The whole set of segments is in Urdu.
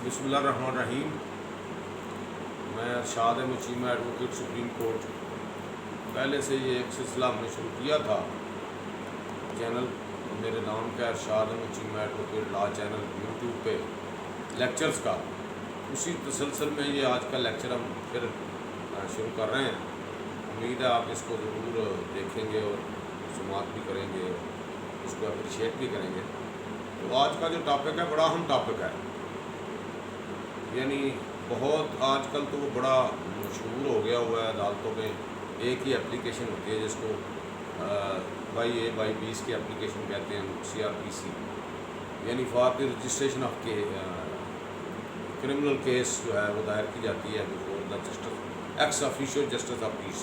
بسم اللہ الرحمن الرحیم۔ میں Irshad Ahmad Cheema advocate supreme court, پہلے سے یہ ایک سلسلہ ہم نے شروع کیا تھا چینل میرے نام کا ارشاد احمد چیمہ ایڈوکیٹ لا چینل یوٹیوب پہ لیکچرز کا، اسی تسلسل میں یہ آج کا لیکچر ہم پھر شروع کر رہے ہیں۔ امید ہے آپ اس کو ضرور دیکھیں گے اور سماعت بھی کریں گے، اس کو اپریشیٹ بھی کریں گے۔ تو آج کا جو ٹاپک ہے بڑا اہم ٹاپک ہے، یعنی بہت آج کل تو وہ بڑا مشہور ہو گیا ہوا ہے عدالتوں میں۔ ایک ہی اپلیکیشن ہوتی ہے جس کو بائی اے بائی 20 کی اپلیکیشن کہتے ہیں، CRPC، یعنی فار دی رجسٹریشن آف کے کرمنل کیس جو ہے وہ دائر کی جاتی ہے before the justice ex officio justice of peace.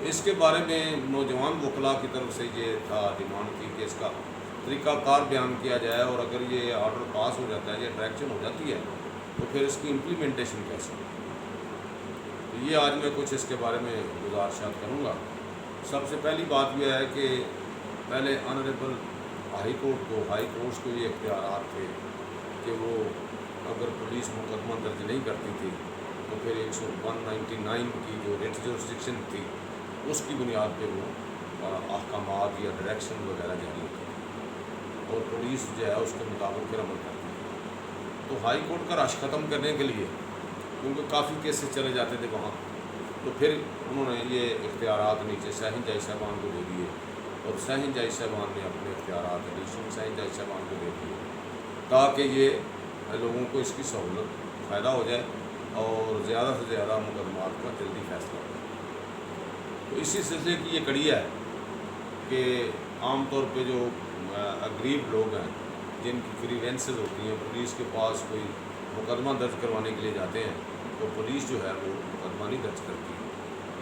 اس کے بارے میں نوجوان وکلاء کی طرف سے یہ تھا ڈیمانڈ تھی کہ اس کا طریقہ کار بیان کیا جائے، اور اگر یہ آرڈر پاس ہو جاتا ہے یا ڈائریکشن ہو جاتی ہے تو پھر اس کی امپلیمنٹیشن کیسے؟ تو یہ آج میں کچھ اس کے بارے میں گزارشات کروں گا۔ سب سے پہلی بات یہ ہے کہ پہلے آنریبل ہائی کورٹس کو یہ اختیارات تھے کہ وہ اگر پولیس مقدمہ درج نہیں کرتی تھی تو پھر 199 کی جو ریٹ جورسڈکشن تھی اس کی بنیاد پہ وہ احکامات یا ڈائریکشن وغیرہ جاری ہوتی تھی، اور پولیس جو ہے اس کے مطابق پھر عمل کرتی تھی۔ تو ہائی کورٹ کا رش ختم کرنے کے لیے، کیونکہ کافی کیسز چلے جاتے تھے وہاں، تو پھر انہوں نے یہ اختیارات نیچے سیشن جج صاحبان کو دے دیے، اور سیشن جج صاحبان نے اپنے اختیارات ایڈیشنل سیشن جج صاحبان کو دے دیے تاکہ یہ لوگوں کو اس کی سہولت فائدہ ہو جائے اور زیادہ سے زیادہ مقدمات کا جلدی فیصلہ ہو جائے۔ تو اسی سلسلے کی یہ کڑی ہے کہ عام طور پہ جو اگریب لوگ ہیں جن کی گریوینسز ہوتی ہیں، پولیس کے پاس کوئی مقدمہ درج کروانے کے لیے جاتے ہیں تو پولیس جو ہے وہ مقدمہ نہیں درج کرتی،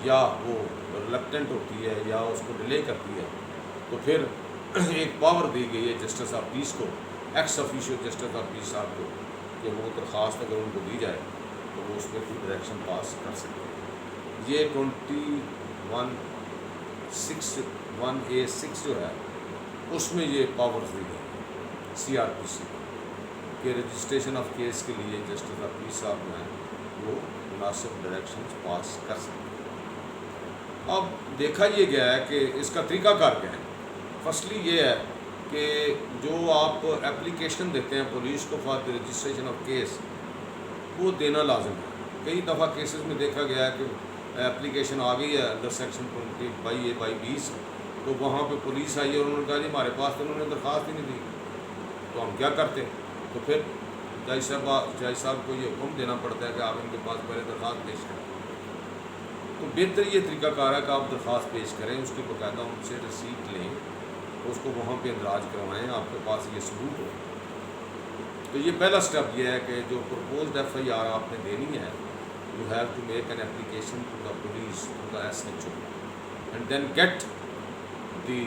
یا وہ ریلکٹنٹ ہوتی ہے یا اس کو ڈیلے کرتی ہے، تو پھر ایک پاور دی گئی ہے جسٹس آف پیس کو، ایکس آفیشیو جسٹس آف پیس صاحب کو، کہ وہ درخواست اگر ان کو دی جائے تو وہ اس پہ کوئی ڈائریکشن پاس کر سکتے ہیں۔ یہ 21(1)(6) جو ہے اس میں یہ پاورز دی گئی CRPC کہ رجسٹریشن آف کیس کے لیے جسٹس آف پیس صاحب جو ہیں وہ مناسب ڈائریکشنز پاس کر سکتے ہیں۔ اب دیکھا یہ گیا ہے کہ اس کا طریقہ کار کیا ہے۔ فرسٹلی یہ ہے کہ جو آپ اپلیکیشن دیتے ہیں پولیس کو for the registration of case, وہ دینا لازم ہے۔ کئی دفعہ کیسز میں دیکھا گیا ہے کہ اپلیکیشن آ گئی ہے انڈر سیکشن 20(a)(20), تو وہاں پہ پولیس آئی ہے اور انہوں نے کہا جی ہمارے پاس تو انہوں نے درخواست ہی نہیں دی، تو ہم کیا کرتے؟ تو پھر جج صاحب کو یہ حکم دینا پڑتا ہے کہ آپ ان کے پاس پہلے درخواست پیش کریں۔ تو بہتر یہ طریقہ کار ہے کہ آپ درخواست پیش کریں، اس کی باقاعدہ ان سے رسیٹ لیں، اس کو وہاں پہ اندراج کروائیں، آپ کے پاس یہ ثبوت ہو۔ تو یہ پہلا سٹیپ یہ ہے کہ جو پرپوزڈ FIR آپ نے دینی ہے، you have to make an application to the police, to the SHO، and then get the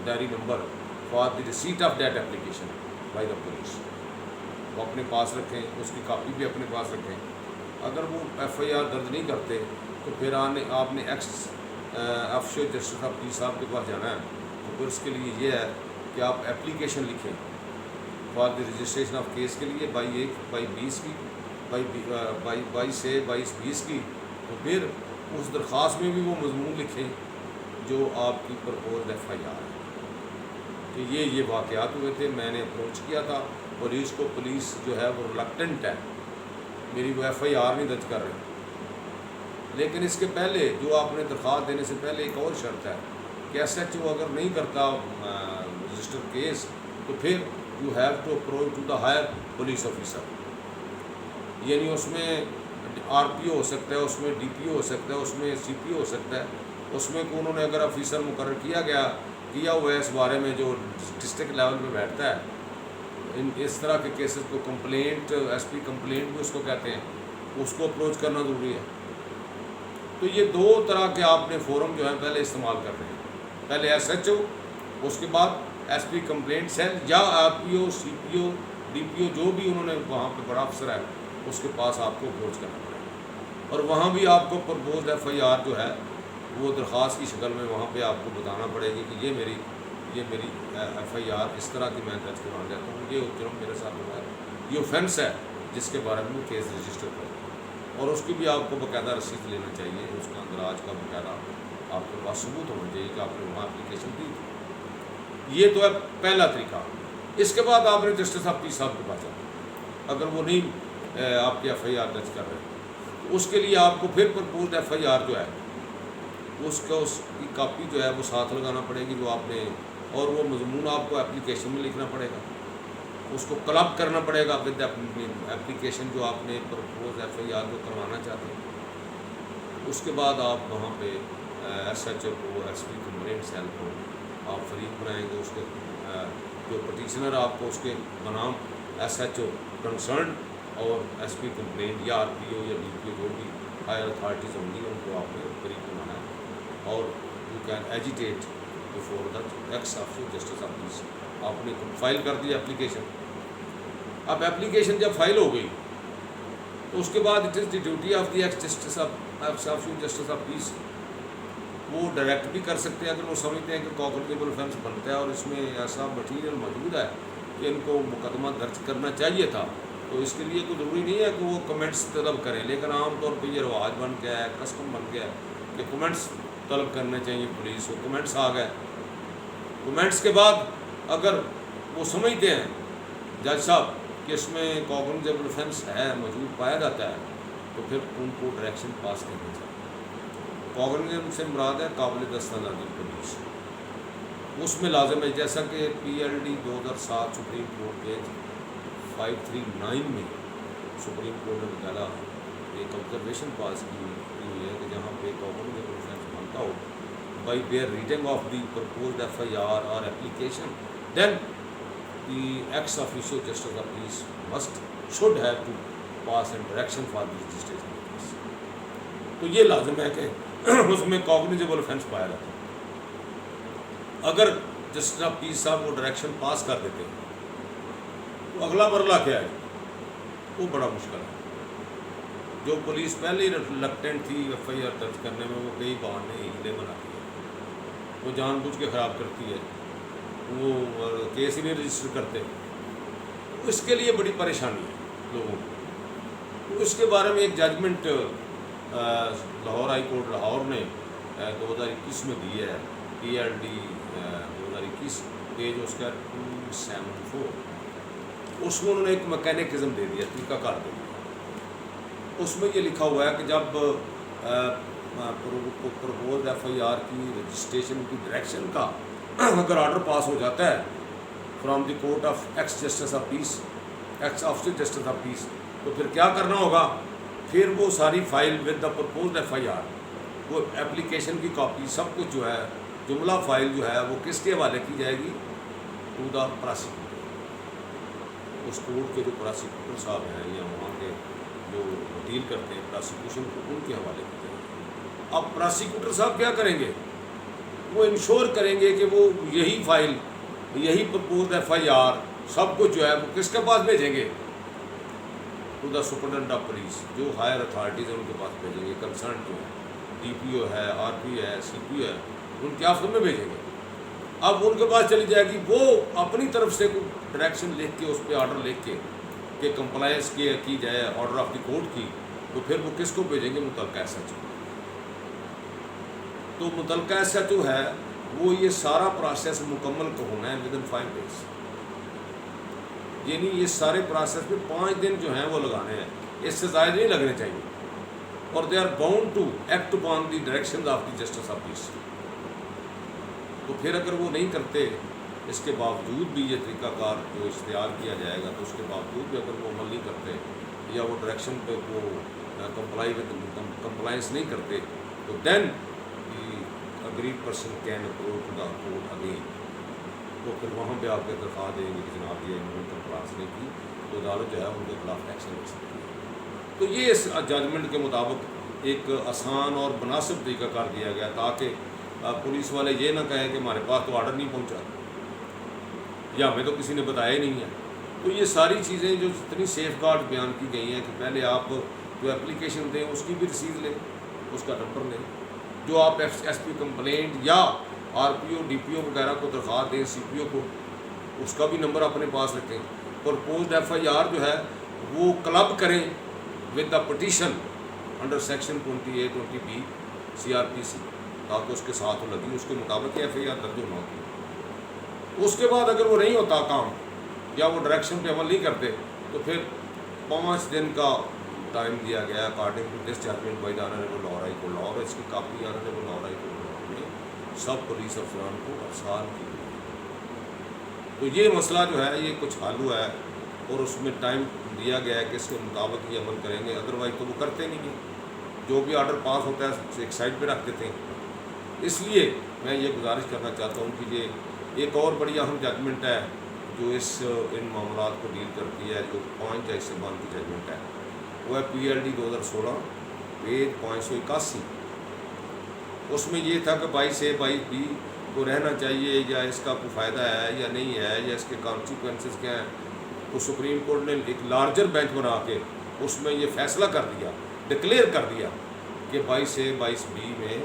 diary number for the receipt of that application by the police. وہ اپنے پاس رکھیں، اس کی کاپی بھی اپنے پاس رکھیں۔ اگر وہ FIR درج نہیں کرتے تو پھر آپ نے ایکس آفیشیو جسٹس آف پیس صاحب کے پاس جانا ہے، تو پھر اس کے لیے یہ ہے کہ آپ اپلیکیشن لکھیں for the registration of case کے لیے بائی 22 کی، تو پھر اس درخواست میں بھی وہ مضمون لکھیں جو آپ کی پرپوزڈ FIR ہے کہ یہ واقعات ہوئے تھے، میں نے اپروچ کیا تھا پولیس کو، پولیس جو ہے وہ ریلکٹنٹ ہے، میری وہ FIR نہیں درج کر رہی۔ لیکن اس کے پہلے جو آپ نے درخواست دینے سے پہلے ایک اور شرط ہے کہ SHO اگر نہیں کرتا رجسٹر کیس تو پھر you have to approach to the higher police officer, یعنی اس میں RPO ہو سکتا ہے، اس میں DPO ہو سکتا ہے، اس میں CPO ہو سکتا ہے، اس میں کو انہوں نے اگر آفیسر مقرر کیا ہوا ہے اس بارے میں جو ڈسٹرکٹ لیول پہ بیٹھتا ہے، اس طرح کے کیسز کو کمپلینٹ، SP کمپلینٹ بھی اس کو کہتے ہیں، اس کو اپروچ کرنا ضروری ہے۔ تو یہ دو طرح کے آپ نے فورم جو ہے پہلے استعمال کر رہے ہیں، پہلے SHO، اس کے بعد SP کمپلینٹ سیل یا RPO CPO DPO جو بھی انہوں نے وہاں پہ بڑا افسر ہے اس کے پاس آپ کو اپروچ کرنا پڑے گا، اور وہاں بھی آپ کو پرپوزڈ FIR جو ہے وہ درخواست کی شکل میں وہاں پہ آپ کو بتانا پڑے گی کہ یہ میری FIR اس طرح کی میں درج کروانا چاہتا ہوں، یہ جرم میرے ساتھ ہوا ہے، یہ اوفینس ہے، جس کے بارے میں وہ کیس رجسٹر کرے، اور اس کی بھی آپ کو باقاعدہ رسید لینا چاہیے، اس کا اندراج کا باقاعدہ آپ کے پاس ثبوت ہونا چاہیے کہ آپ نے وہاں اپلیکیشن دی تھی۔ یہ تو ہے پہلا طریقہ۔ اس کے بعد آپ نے جسٹس آف پیس صاحب کے پاس جانا، اگر وہ نہیں آپ کی ایف آئی آر درج کر رہے تو اس کے لیے آپ کو پھر پرپوزڈ ایف آئی آر جو ہے اس کی کاپی جو ہے وہ ساتھ لگانا پڑے گی جو آپ نے، اور وہ مضمون آپ کو اپلیکیشن میں لکھنا پڑے گا، اس کو کلب کرنا پڑے گا ود اپلیکیشن جو آپ نے پرپوز ایف آئی آر جو کروانا چاہتے ہیں۔ اس کے بعد آپ وہاں پہ ایس ایچ او کو، ایس پی کمپلینٹ سیل کو آپ فریق بنائیں گے، اس کے جو پٹیشنر آپ کو اس کے بنام ایس ایچ او کنسرن اور ایس پی کمپلینٹ یا آر پی او یا ڈی پی او جو بھی ہائر اتھارٹیز ہوں گی ان کو آپ نے فریق بنانا ہے، اور you can agitate before the x officer justice of پیس۔ آپ نے فائل کر دی اپلیکیشن، اب اپلیکیشن جب فائل ہو گئی تو اس کے بعد it is the duty of the x justice of justice of پیس، وہ ڈائریکٹ بھی کر سکتے ہیں اگر وہ سمجھتے ہیں کہ کوگنیٹیبل آفینس بنتا ہے اور اس میں ایسا مٹیریل موجود ہے کہ ان کو مقدمہ درج کرنا چاہیے تھا، تو اس کے لیے کوئی ضروری نہیں ہے کہ وہ کمنٹس طلب کریں، لیکن عام طور پہ یہ رواج بن گیا ہے، کسٹم بن گیا ہے کہ کمنٹس طلب کرنے چاہیے پولیس کو۔ کمنٹس آ گئے، کمنٹس کے بعد اگر وہ سمجھتے ہیں جج صاحب کہ اس میں کوگنیٹیبل آفینس ہے، موجود پایا جاتا ہے، تو پھر ان کو ڈائریکشن پاس کرنا چاہیے۔ کوگنیٹیبل سے مراد ہے قابل دستاویزی پولیس، اس میں لازم ہے جیسا کہ پی L D 2007 supreme court page 539 میں سپریم کورٹ نے باقاعدہ ایک آبزرویشن پاس کی ہوئی ہے کہ جہاں پہ کوگنیٹیبل آفینس بنتا ہو by bare reading of the proposed F I R اور application, then the ex officio justice of peace should have to pass and direction for the registration of case. تو یہ لازم ہے کہ اس میں کوگنیٹیبل آفینس پایا جاتا ہے۔ اگر جسٹس آف پیس صاحب وہ ڈائریکشن پاس کر دیتے ہیں تو اگلا مرحلہ کیا ہے؟ وہ بڑا مشکل ہے۔ جو پولیس پہلے ہی ریلکٹنٹ تھی ایف آئی آر درج کرنے میں، وہ کئی بہانے ہیلے بناتی ہے، وہ جان بوجھ کے خراب کرتی ہے، وہ کیس ہی نہیں رجسٹر کرتے، اس کے لیے بڑی پریشانی ہے لوگوں کو۔ تو اس کے بارے میں ایک judgment Lahore high court Lahore نے 2021 میں دی ہے، پی ایل ڈی 2021 پیج اس کا 274، اس میں انہوں نے ایک میکینکزم دے دیا، طریقہ کار دے دیا۔ اس میں یہ لکھا ہوا ہے کہ جب پرپوزڈ ایف آئی آر کی رجسٹریشن کی ڈائریکشن کا اگر آرڈر پاس ہو جاتا ہے from the court of ex justice of peace, ex officer justice of peace, تو پھر کیا کرنا ہوگا؟ پھر وہ ساری file with the proposed F I R, وہ اپلیکیشن کی کاپی سب کچھ جو ہے، جملہ فائل جو ہے وہ کس کے حوالے کی جائے گی؟ To the prosecutor. اس کورٹ کے جو پراسیکیوٹر صاحب ہیں یا وہاں کے جو ڈیل کرتے ہیں پراسیکیوشن کو، ان کے حوالے کی جائے گی۔ اب پراسیکیوٹر صاحب کیا کریں گے؟ وہ انشور کریں گے کہ وہ یہی فائل، یہی پرپوزڈ ایف آئی آر سب کچھ جو ہے وہ کس کے پاس بھیجیں گے؟ To the superintendent of police, جو ہائر اتھارٹیز ہیں ان کے پاس بھیجیں گے، کنسرن جو ہے ڈی پی او ہے، آر پی ہے، سی پی او ہے، ان کے آفس میں بھیجیں گے۔ اب ان کے پاس چلی جائے گی، وہ اپنی طرف سے کوئی ڈائریکشن لکھ کے، اس پہ آرڈر لکھ کے کہ کمپلائنس کی جائے آرڈر آف دی کورٹ کی، تو پھر وہ کس کو بھیجیں گے؟ متعلقہ ایس ایچ او۔ تو متعلقہ ایس ایچ او ہے وہ یہ سارا پروسیس مکمل کو ہونا ہے ود ان 5 days، یعنی یہ سارے پروسیس میں 5 دن جو ہیں وہ لگانے ہیں، اس سے زائد نہیں لگنے چاہیے، اور they are bound to act upon the direction of the justice of peace. تو پھر اگر وہ نہیں کرتے، اس کے باوجود بھی یہ طریقہ کار جو اختیار کیا جائے گا، تو اس کے باوجود بھی اگر وہ عمل نہیں کرتے یا وہ ڈائریکشن پہ وہ کمپلائنس نہیں کرتے، تو then the aggrieved person can approach to the court again, تو پھر وہاں پہ آپ کے درخواست دیں گے کہ جناب یہ انہوں نے کمپلائنس نہیں کی، تو عدالت جو ہے ان کے خلاف ایکشن لے سکتی ہے۔ تو یہ اس ججمنٹ کے مطابق ایک آسان اور مناسب طریقہ کار دیا گیا تاکہ پولیس والے یہ نہ کہیں کہ ہمارے پاس تو آرڈر نہیں پہنچا یا ہمیں تو کسی نے بتایا ہی نہیں ہے۔ تو یہ ساری چیزیں جو اتنی سیف گارڈ بیان کی گئی ہیں کہ پہلے آپ جو اپلیکیشن دیں اس کی بھی رسید لیں، اس کا نمبر لیں، جو آپ ایس پی کمپلینٹ یا R P O D P O وغیرہ کو درخواست دیں، سی پی او کو، اس کا بھی نمبر اپنے پاس رکھیں۔ پرپوزڈ ایف آئی آر جو ہے وہ کلب کریں with the petition under section 2820B CRPC، تاکہ اس کے ساتھ وہ لگی، اس کے مطابق FIR درج ہونا ہوتی ہے۔ اس کے بعد اگر وہ نہیں ہوتا کام یا وہ ڈائریکشن پہ عمل نہیں کرتے تو پھر 5 دن کا ٹائم دیا گیا according to this judgment by the honourable Lahore high court Lahore, اس کی copy honourable Lahore high court نے سب پولیس افسران کو ارسال کی۔ تو یہ مسئلہ جو ہے یہ کچھ حل ہوا ہے اور اس میں ٹائم دیا گیا ہے کہ اس کے مطابق یہ عمل کریں گے، ادروائز تو وہ کرتے نہیں ہیں، جو بھی آرڈر پاس ہوتا ہے ایک سائڈ پہ رکھ دیتے ہیں۔ اس لیے میں یہ گزارش کرنا چاہتا ہوں کہ یہ ایک اور بڑی اہم ججمنٹ ہے جو ان معاملات کو ڈیل کرتی ہے، جو 5 جج صاحبان کی ججمنٹ ہے، وہ ہے PLD 2016 پیج 581۔ اس میں یہ تھا کہ 22A 22B کو رہنا چاہیے یا اس کا کوئی فائدہ ہے یا نہیں ہے یا اس کے کانسیکوینسز کیا ہیں۔ تو سپریم کورٹ نے ایک لارجر بینچ بنا کے اس میں یہ فیصلہ کر دیا، ڈکلیئر کر دیا کہ 22A 22B میں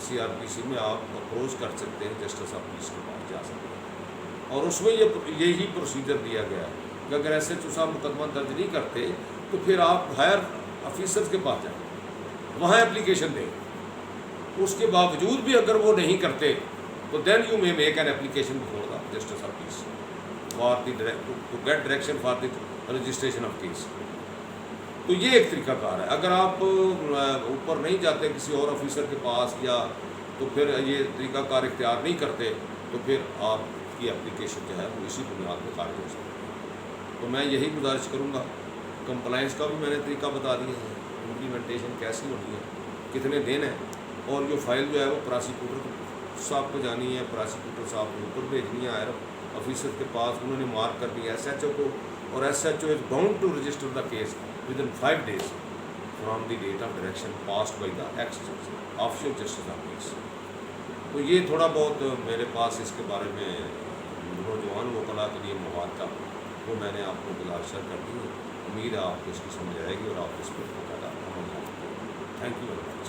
CRPC میں آپ اپروچ کر سکتے ہیں، جسٹس آف پیس کے پاس جا سکتے ہیں، اور اس میں یہی پروسیجر دیا گیا ہے کہ اگر SHO صاحب مقدمہ درج نہیں کرتے تو پھر آپ ہائر آفیسرز کے پاس جائیں، وہاں اپلیکیشن دیں۔ اس کے باوجود بھی اگر وہ نہیں کرتے تو then you may make an application before the justice of peace for the to get direction for the registration of case. تو یہ ایک طریقہ کار ہے۔ اگر آپ اوپر نہیں جاتے کسی اور آفیسر کے پاس یا تو پھر یہ طریقہ کار اختیار نہیں کرتے تو پھر آپ کی اپلیکیشن جو ہے وہ اسی بنیاد پہ خارج ہو سکتی ہے۔ تو میں یہی گزارش کروں گا، کمپلائنس کا بھی میں نے طریقہ بتا دیا ہے، امپلیمنٹیشن کیسی ہونی ہے، کتنے دن ہے، اور جو فائل جو ہے وہ پراسیکیوٹر صاحب کو جانی ہے، پراسیکیوٹر صاحب کو اوپر بھیجنی ہے ہائر آفیسر کے پاس، انہوں نے مارک کر دیا SHO کو، اور SHO is bound to register the case within 5 days from the date of direction passed by the ex official justice of peace. تو یہ تھوڑا بہت میرے پاس اس کے بارے میں نوجوان وکلاء کے لیے مواد تھا، وہ میں نے آپ کو گزارش کر دی ہے۔ امید ہے آپ کو اس کی سمجھ آئے گی اور آپ اس پر باقاعدہ عمل کریں گے۔ Thank you very much.